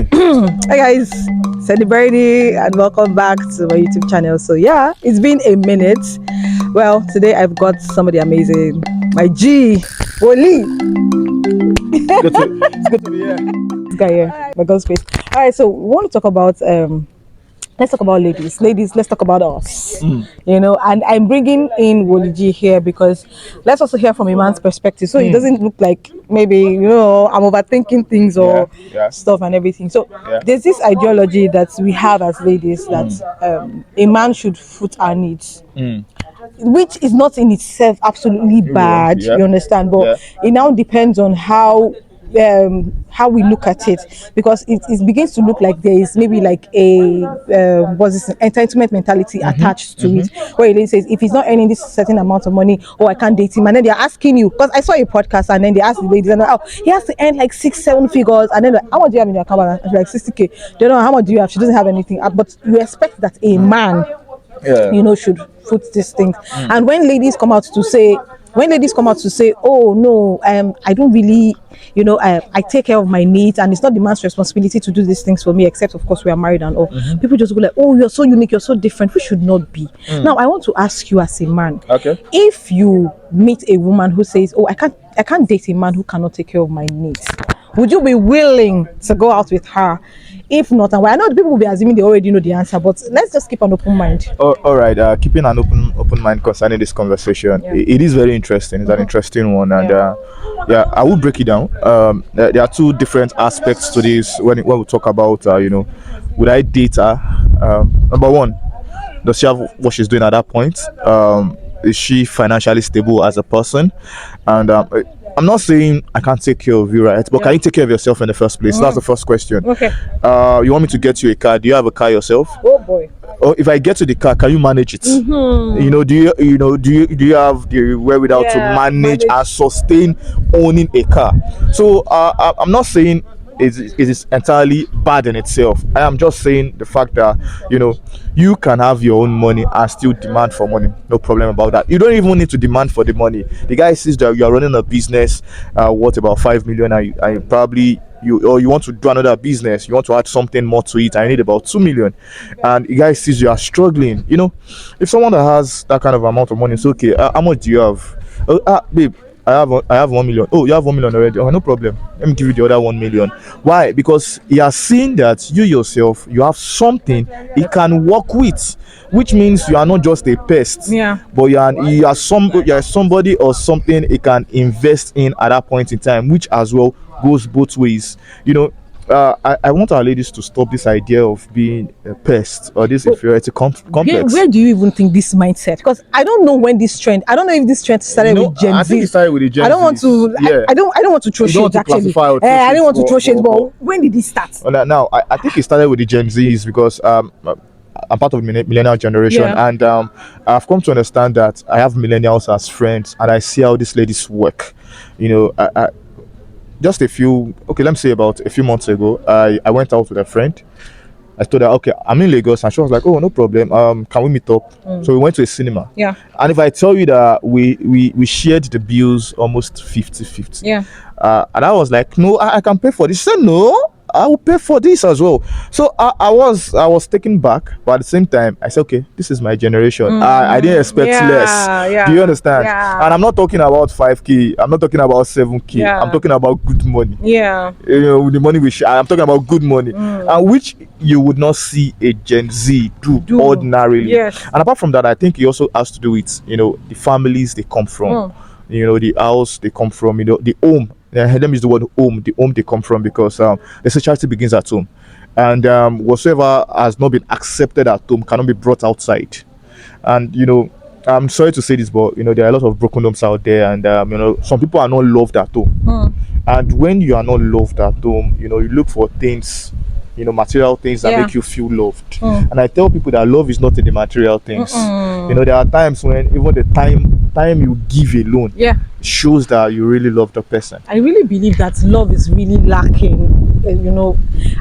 Hi guys, celebrity and welcome back to my YouTube channel. So yeah, it's been a minute. Well, today I've got somebody amazing, my G, WoliiG, It's good to be here. this guy here, my God's face. All right, so we want to talk about let's talk about ladies. Ladies, let's talk about us. And I'm bringing in WoliiG here because let's also hear from a man's perspective. So it doesn't look like maybe I'm overthinking things or Yeah. stuff and everything. So Yeah. there's this ideology that we have as ladies that a man should foot our needs. Which is not in itself absolutely bad, Yeah. you understand, but it now depends on how we look at it, because it begins to look like there is maybe like a what's this entitlement mentality attached to it, where it says if he's not earning this certain amount of money, oh, I can't date him. And then they're asking you, because I saw a podcast and then they asked the ladies, and oh, he has to earn like 6-7 figures, and then like, how much do you have in your account? And she's like 60K. They don't know how much do you have. She doesn't have anything. But you expect that a man should foot these things. And when ladies come out to say, oh no, I don't really, I take care of my needs, and it's not the man's responsibility to do these things for me, except of course we are married and all. People just go like, oh, you're so unique, you're so different. We should not be. Now I want to ask you as a man, Okay. if you meet a woman who says, oh, I can't date a man who cannot take care of my needs, would you be willing to go out with her? If not, and I know people will be assuming they already know the answer, but let's just keep an open mind. All right. Keeping an open mind concerning this conversation. It is very interesting. It's an interesting one, and I will break it down. There are two different aspects to this when we talk about would I date her? Number one, does she have what she's doing at that point? Is she financially stable as a person? And I'm not saying I can't take care of you, right? But can you take care of yourself in the first place? That's the first question. Okay. You want me to get you a car? Do you have a car yourself? Oh boy. Or if I get you the car, can you manage it? Do you have the wherewithal to manage and sustain owning a car? So I'm not saying it is entirely bad in itself. I am just saying the fact that you can have your own money and still demand for money. No problem about that. You don't even need to demand for the money. The guy sees that you are running a business worth about 5 million, and probably you want to do another business, you want to add something more to it, I need about 2 million, and the guy sees you are struggling. If someone that has that kind of amount of money, it's okay. How much do you have? Babe, I have 1 million. Oh, you have 1 million already. Oh, no problem. Let me give you the other 1 million. Why? Because he has seen that you yourself, you have something he can work with, which means you are not just a pest. But you are somebody or something he can invest in at that point in time, which as well goes both ways. I want our ladies to stop this idea of being a pest or this inferiority complex. Where do you even think this mindset? Because I don't know when this trend. I don't know if this trend started with Gen Z. I think it started with the Gen Z. I don't want to. I don't want to throw shades actually. I don't want to throw shades. But when did it start? Now, I think it started with the Gen Zs because I'm part of the millennial generation, and I've come to understand that I have millennials as friends, and I see how these ladies work. Just let me say about a few months ago, I went out with a friend. I told her, okay, I'm in Lagos, and she was like, oh, no problem. Can we meet up? So we went to a cinema. And if I tell you that we shared the bills almost 50-50. And I was like, no, I can pay for this. She said, no, I will pay for this as well. So I was taken back, but at the same time I said, okay, this is my generation. I didn't expect less. Do you understand? And I'm not talking about 5K, I'm not talking about 7K. I'm talking about good money. The money we share, I'm talking about good money, and which you would not see a Gen Z do ordinarily. And apart from that, I think it also has to do with the families they come from, the house they come from, the home. Let me use the word home, the home they come from, because the sexuality begins at home, and whatsoever has not been accepted at home cannot be brought outside. And I'm sorry to say this, but there are a lot of broken homes out there, and some people are not loved at home. And when you are not loved at home, you look for things, material things that make you feel loved. And I tell people that love is not in the material things. There are times when even the time you give alone shows that you really love the person. I really believe that love is really lacking,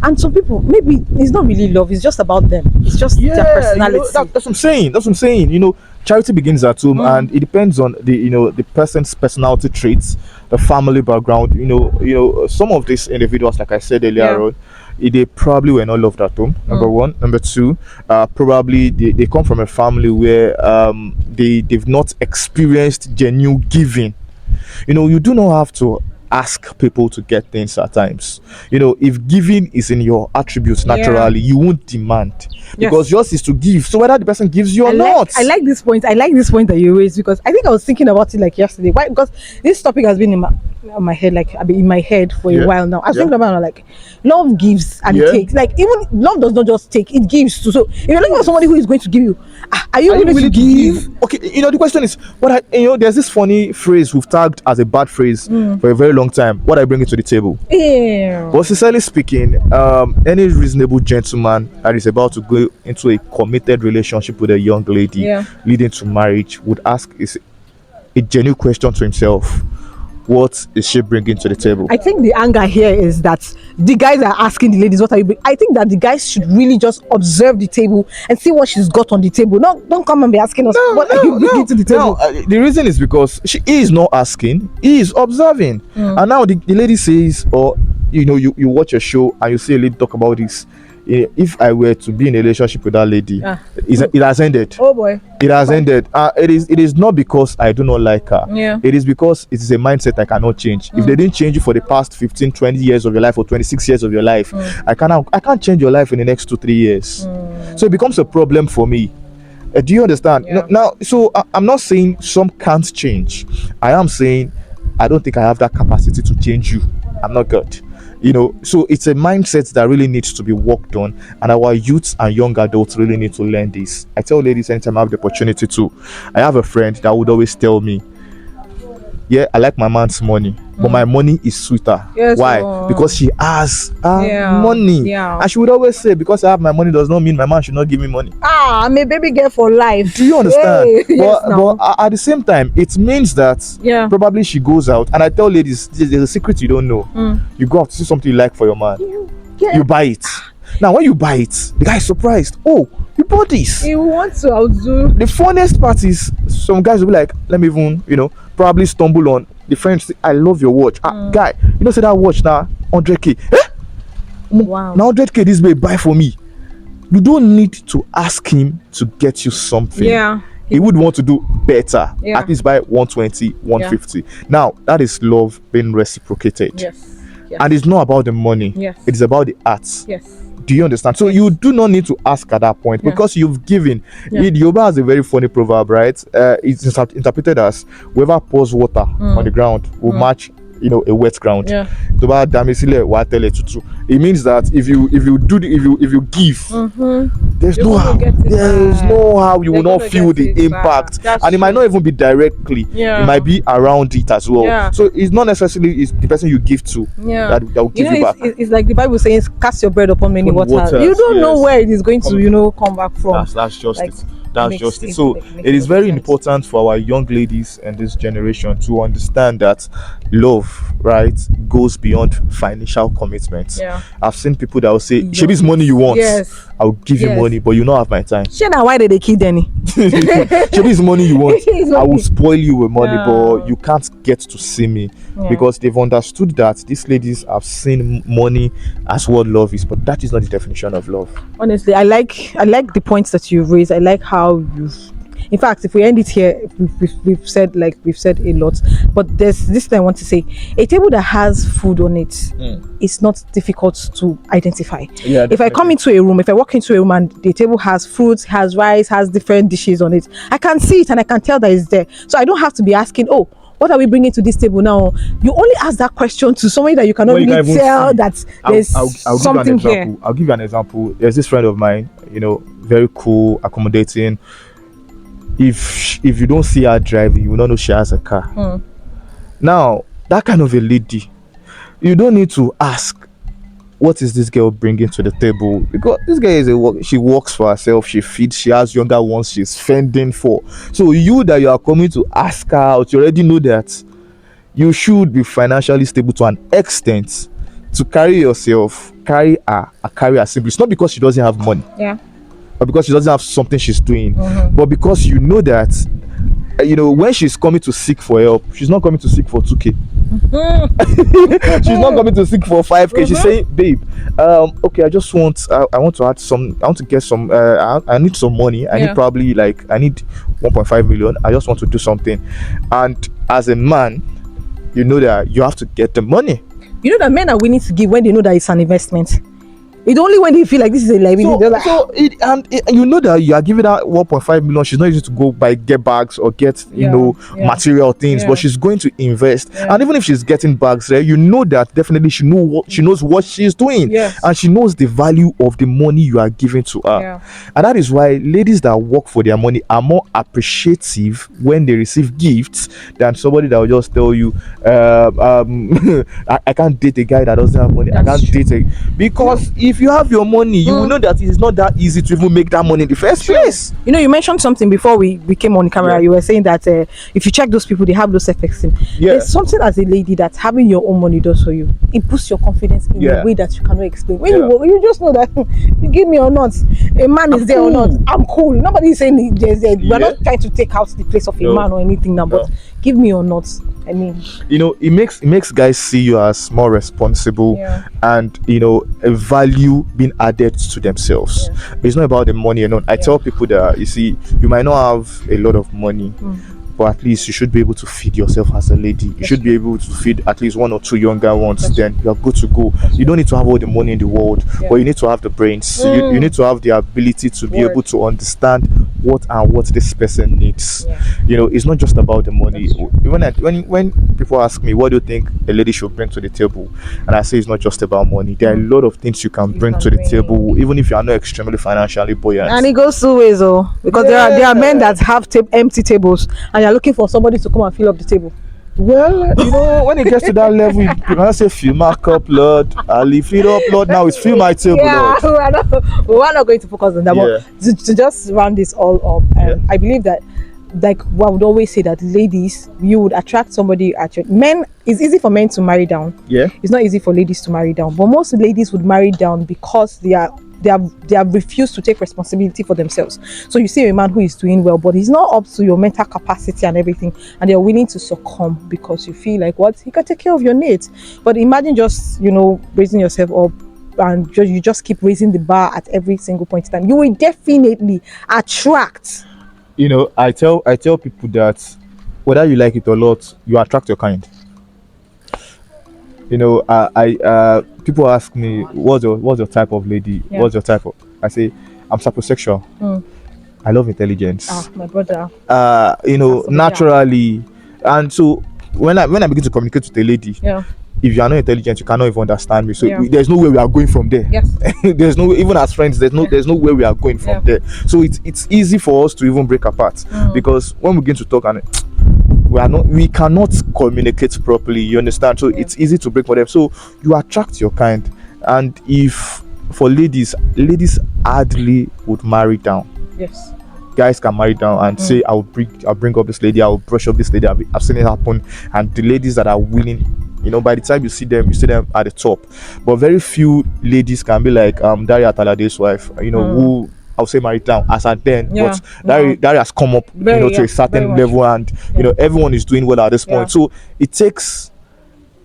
and some people, maybe it's not really love, it's just about them, it's just their personality. That's what I'm saying. Charity begins at home, and it depends on the person's personality traits, the family background. Some of these individuals, like I said earlier on, they probably were not loved at home. Number one. Number two, probably they come from a family where they've not experienced genuine giving. You do not have to ask people to get things at times. If giving is in your attributes naturally, you won't demand, because yours is to give. So whether the person gives you or not. I like this point. I like this point that you raised, because I think I was thinking about it like yesterday. Why? Because this topic has been in my head, like I've been in my head for a while now. I was thinking about it, like love gives and it takes. Like even love does not just take; it gives too. So if you're looking for somebody who is going to give you, are you willing to give? Okay, the question is, there's this funny phrase we've tagged as a bad phrase for a very long time. What I bring it to the table. Yeah. But sincerely speaking, any reasonable gentleman that is about to go into a committed relationship with a young lady, leading to marriage, would ask is a genuine question to himself: what is she bringing to the table? I think the anger here is that the guys are asking the ladies, what are you bringing? I think that the guys should really just observe the table and see what she's got on the table. No, don't come and be asking us, what are you bringing to the table? The reason is because he is not asking, he is observing. And now the lady says, or you watch a show and you see a lady talk about this. If I were to be in a relationship with that lady, it has ended. Oh boy, it has ended. It is not because I do not like her. It is because it is a mindset I cannot change. If they didn't change you for the past 15, 20 years of your life, or 26 years of your life, I can't change your life in the next 2-3 years. So it becomes a problem for me. Do you understand? Now, so I'm not saying some can't change. I am saying I don't think I have that capacity to change you. I'm not good. So it's a mindset that really needs to be worked on, and our youths and young adults really need to learn this. I tell ladies anytime I have the opportunity to. I have a friend that would always tell me, I like my man's money, but my money is sweeter. Why? Because she has money. And she would always say, because I have my money does not mean my man should not give me money. I'm a baby girl for life. Do you understand? But at the same time, it means that probably she goes out, and I tell ladies, there's a secret you don't know. You go out to see something you like for your man, you buy it. Now when you buy it, the guy is surprised. Oh, you bought this. He wants to outdo. The funniest part is some guys will be like, let me even probably stumble on the friend, say, I love your watch. Guy, say that watch now 100k. Wow. Now 100k this babe buy for me. You don't need to ask him to get you something. He would want to do better. At least buy 120, 150. Now that is love being reciprocated. And it's not about the money. It is about the arts. Do you understand? So you do not need to ask at that point, because you've given. Yoruba has a very funny proverb, right? It's interpreted as whoever pours water on the ground will match a wet ground. It means that if you give, there's no how you will not feel the impact. And it might not even be directly, it might be around it as well. So it's not necessarily the person you give to that will give you back. It's like the Bible saying, cast your bread upon many waters. You don't know where it is going to come back from. That's just it. That's just it. So it is very important for our young ladies and this generation to understand that love, right, goes beyond financial commitment. I've seen people that will say, Shebi's money you want, I'll give you money, but you don't have my time. Now why did they kill Danny? Shebi's money you want, I will spoil you with money, but you can't get to see me, because they've understood that these ladies have seen money as what love is, but that is not the definition of love. Honestly, I like the points that you've raised. I like how you've, in fact, if we end it here, we've said a lot, but there's this thing I want to say. A table that has food on it is not difficult to identify. If I come into a room, if I walk into a room and the table has fruits, has rice, has different dishes on it, I can see it and I can tell that it's there. So I don't have to be asking, what are we bringing to this table now? You only ask that question to somebody that you cannot really tell that there's something here. I'll give you an example. There's this friend of mine, very cool, accommodating. If you don't see her driving, you will not know she has a car. Now, that kind of a lady, you don't need to ask, what is this girl bringing to the table? Because this girl she works for herself, she feeds, she has younger ones she's fending for. So you are coming to ask her out, you already know that you should be financially stable to an extent to carry her simply. It's not because she doesn't have money, or because she doesn't have something she's doing, but because you know that when she's coming to seek for help, she's not coming to seek for 2k. She's not coming to seek for 5k. She's saying, babe, okay, I just want, I want to add some, I want to get some, I need some money. I need probably like, I need 1.5 million. I just want to do something. And as a man, you know that you have to get the money. You know that men are willing to give when they know that it's an investment. It's only when they feel like this is a liability. You know that you are giving her 1.5 million. She's not used to go buy get bags or get material things, but she's going to invest. And even if she's getting bags, right, you know that definitely she knows what she's doing, and she knows the value of the money you are giving to her. And that is why ladies that work for their money are more appreciative when they receive gifts than somebody that will just tell you, I can't date a guy that doesn't have money. I can't date because if you have your money, you will know that it is not that easy to even make that money in the first place. You know, you mentioned something before we came on camera. You were saying that if you check those people, they have low self-esteem. There's something as a lady that having your own money does for you. It boosts your confidence in a way that you cannot explain. When you just know that you give me or not, a man is there or not, I'm cool. Nobody is saying we're not trying to take out the place of a man or anything now, but give me or not. I mean, you know, it makes guys see you as more responsible and, you know, a value being added to themselves. It's not about the money alone. I tell people that, you see, you might not have a lot of money, but at least you should be able to feed yourself as a lady. You should be able to feed at least 1 or 2 younger ones. Then you're good to go. You don't need to have all the money in the world, but you need to have the brains. You need to have the ability to be able to understand what this person needs. You know, it's not just about the money. When people ask me, what do you think a lady should bring to the table, and I say it's not just about money. There are a lot of things you can bring to the table, even if you are not extremely financially buoyant. And it goes two ways, because there are men that have empty tables, and you're looking for somebody to come and fill up the table. Well, you know, when it gets to that level, you cannot say fill my cup, Lord. I'll leave it up, Lord. Now it's fill my table, Lord. We're not going to focus on that. But to just round this all up, I believe that, like, I would always say that ladies, you would attract somebody at your men. It's easy for men to marry down. It's not easy for ladies to marry down. But most ladies would marry down because they have refused to take responsibility for themselves. So you see a man who is doing well, but he's not up to your mental capacity and everything, and they're willing to succumb because you feel like, what, he can take care of your needs. But imagine just, you know, raising yourself up, and you just keep raising the bar at every single point in time. You will definitely attract. You know, I tell people that whether you like it or not, you attract your kind. You know, I people ask me, what's your type of lady? What's your type of? I say, I'm sapiosexual. I love intelligence. My brother. You know, naturally, and so when I begin to communicate with a lady, if you are not intelligent, you cannot even understand me. So there's no way we are going from there. There's no, even as friends, there's no way we are going from there. So it's easy for us to even break apart because when we begin to talk and we cannot communicate properly, you understand? So it's easy to break for them. So you attract your kind. And if for ladies hardly would marry down. Guys can marry down and say, I'll bring up this lady, I'll brush up this lady. I've seen it happen. And the ladies that are willing, you know, by the time you see them at the top. But very few ladies can be like Daria Talade's wife, you know, who I'll say married down as at then, but that has come up, you know, to a certain level, and you know, everyone is doing well at this point. So it takes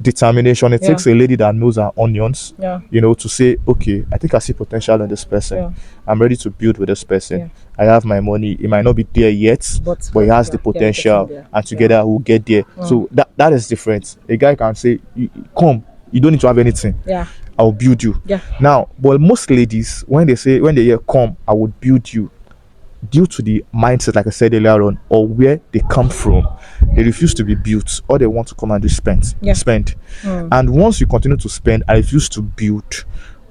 determination. It takes a lady that knows her onions, you know, to say, okay, I think I see potential in this person. I'm ready to build with this person. I have my money. It might not be there yet, but it has the potential, and together we'll get there. So that is different. A guy can say, come, you don't need to have anything. I'll build you. Now, but most ladies, when they hear come, I would build you, due to the mindset, like I said earlier on, or where they come from, they refuse to be built, or they want to come and do spend. And once you continue to spend and refuse to build,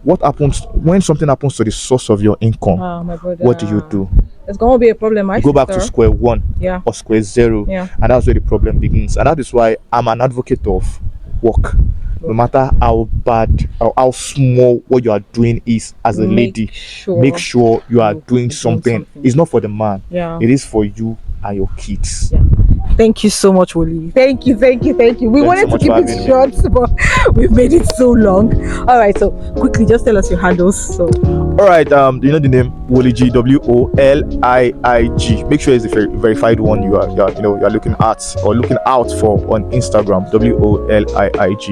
what happens when something happens to the source of your income? What do? It's going to be a problem. You go back to square one or square zero, and that's where the problem begins. And that is why I'm an advocate of work. No matter how bad or how small what you are doing is as a lady, make sure you are doing something. It's not for the man. It is for you and your kids. Thank you so much, WoliiG. Thank you. We wanted to keep it short, but we've made it so long. All right, so quickly, just tell us your handles. So All right, you know the name WoliiG, WoliiG. Make sure it's the verified one you're looking at or looking out for on Instagram, WoliiG.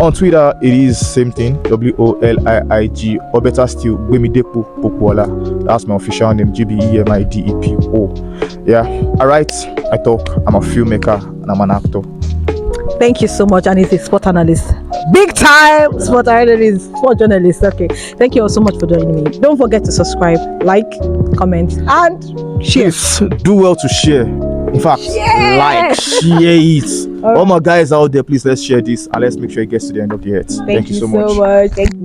On Twitter, it is same thing, WoliiG, or better still, Gbemidepo Popola. That's my official name, GBEMIDEPO. Yeah, all right. I talk. I'm a filmmaker and I'm an actor. Thank you so much. And he's a sport analyst. Big time sport analyst, sport journalist. Okay. Thank you all so much for joining me. Don't forget to subscribe, like, comment, and share. Please do well to share. In fact, like, share it. All my guys out there, please let's share this and let's make sure it gets to the end of the earth. Thank you so much. Thank you.